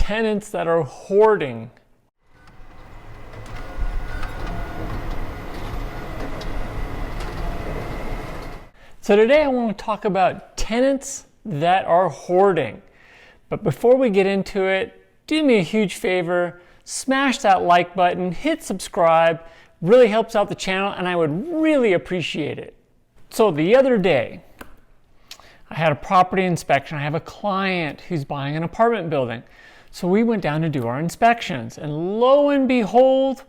tenants that are hoarding. So today I want to talk about tenants that are hoarding. But before we get into it, do me a huge favor, smash that like button, hit subscribe, really helps out the channel and I would really appreciate it. So the other day, I had a property inspection. I have a client who's buying an apartment building. So we went down to do our inspections and lo and behold,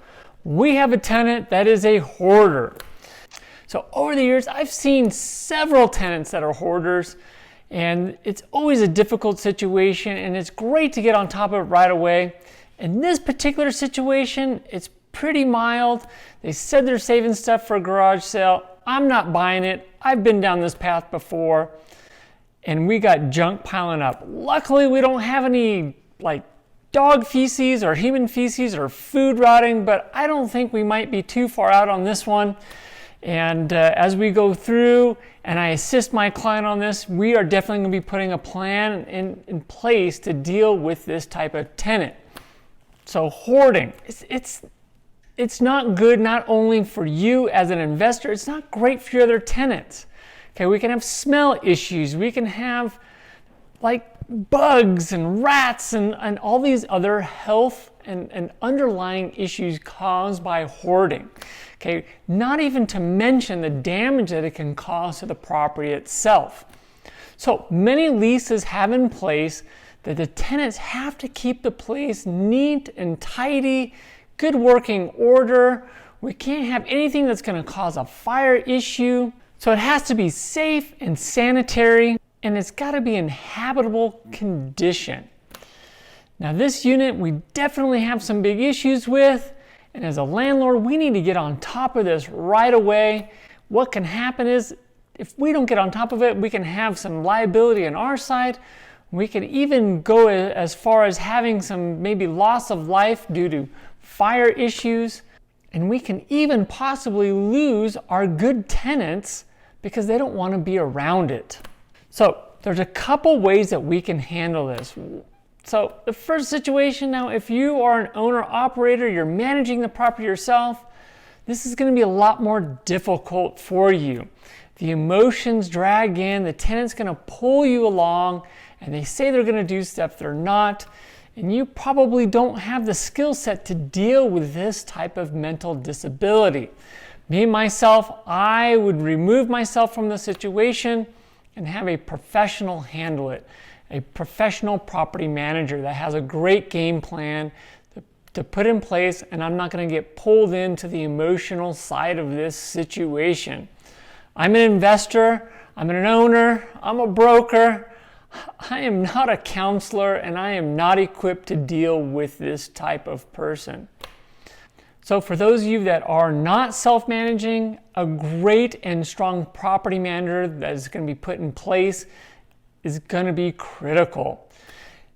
we have a tenant that is a hoarder. So over the years, I've seen several tenants that are hoarders, and it's always a difficult situation, and it's great to get on top of it right away. In this particular situation, it's pretty mild. They said they're saving stuff for a garage sale. I'm not buying it. I've been down this path before, and we got junk piling up. Luckily, we don't have any like dog feces or human feces or food rotting, but I don't think we might be too far out on this one. And as we go through and I assist my client on this, we are definitely going to be putting a plan in place to deal with this type of tenant. So hoarding, it's not good not only for you as an investor, it's not great for your other tenants. Okay, we can have smell issues, we can have like bugs and rats and all these other health and underlying issues caused by hoarding. Okay, not even to mention the damage that it can cause to the property itself. So many leases have in place that the tenants have to keep the place neat and tidy, good working order. We can't have anything that's going to cause a fire issue. So it has to be safe and sanitary, and it's got to be in habitable condition. Now this unit we definitely have some big issues with, and as a landlord we need to get on top of this right away. What can happen is if we don't get on top of it, we can have some liability on our side. We could even go as far as having some maybe loss of life due to fire issues, and we can even possibly lose our good tenants because they don't want to be around it. So there's a couple ways that we can handle this. So the first situation, now if you are an owner operator, you're managing the property yourself, this is going to be a lot more difficult for you. The emotions drag in, the tenant's going to pull you along, and they say they're going to do stuff they're not, and you probably don't have the skill set to deal with this type of mental disability. Me, myself, I would remove myself from the situation and have a professional handle it. A professional property manager that has a great game plan to put in place, and I'm not going to get pulled into the emotional side of this situation. I'm an investor, I'm an owner, I'm a broker. I am not a counselor, and I am not equipped to deal with this type of person. So for those of you that are not self-managing, a great and strong property manager that is going to be put in place is going to be critical.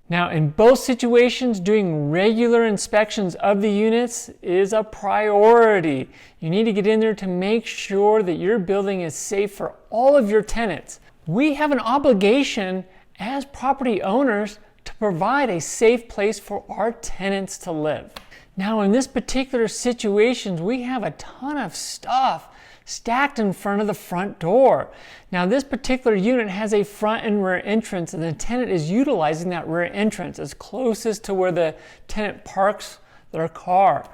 Now, in both situations, doing regular inspections of the units is a priority. You need to get in there to make sure that your building is safe for all of your tenants. We have an obligation as property owners to provide a safe place for our tenants to live. Now, in this particular situation, we have a ton of stuff stacked in front of the front door. Now this particular unit has a front and rear entrance, and the tenant is utilizing that rear entrance as closest to where the tenant parks their car.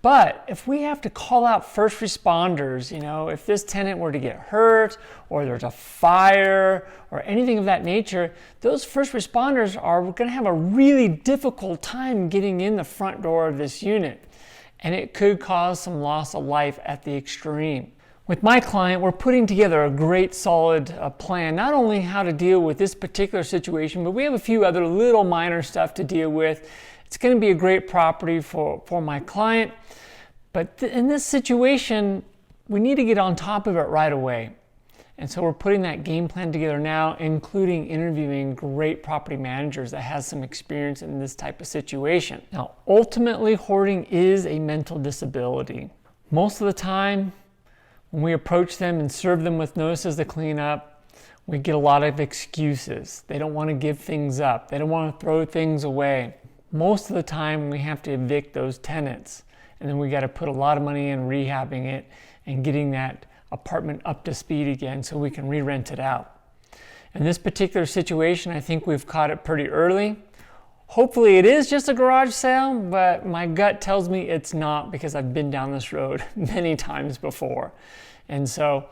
But if we have to call out first responders, if this tenant were to get hurt or there's a fire or anything of that nature, those first responders are going to have a really difficult time getting in the front door of this unit. And it could cause some loss of life at the extreme. With my client, we're putting together a great solid plan, not only how to deal with this particular situation, but we have a few other little minor stuff to deal with. It's going to be a great property for my client, but in this situation, we need to get on top of it right away. And so we're putting that game plan together now, including interviewing great property managers that has some experience in this type of situation. Now, ultimately, hoarding is a mental disability. Most of the time, when we approach them and serve them with notices to clean up, We get a lot of excuses. They don't want to give things up. They don't want to throw things away. Most of the time we have to evict those tenants, and then we got to put a lot of money in rehabbing it and getting that apartment up to speed again so we can re-rent it out. In this particular situation, I think we've caught it pretty early. Hopefully it is just a garage sale, but my gut tells me it's not, because I've been down this road many times before. And so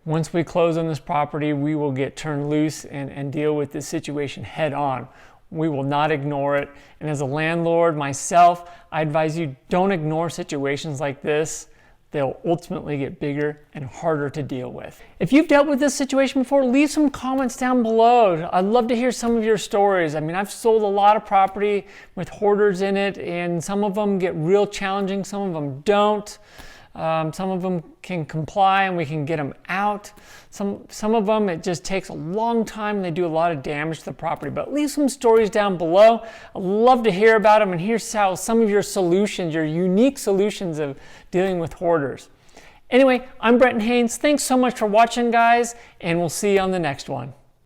once we close on this property, we will get turned loose and deal with this situation head on. We will not ignore it. And as a landlord myself, I advise you, don't ignore situations like this. They'll ultimately get bigger and harder to deal with. If you've dealt with this situation before, leave some comments down below. I'd love to hear some of your stories. I mean, I've sold a lot of property with hoarders in it, and some of them get real challenging, some of them don't. Some of them can comply and we can get them out. Some of them, it just takes a long time and they do a lot of damage to the property. But leave some stories down below. I'd love to hear about them and hear how some of your solutions, your unique solutions of dealing with hoarders. Anyway, I'm Brenton Haynes. Thanks so much for watching, guys, and we'll see you on the next one.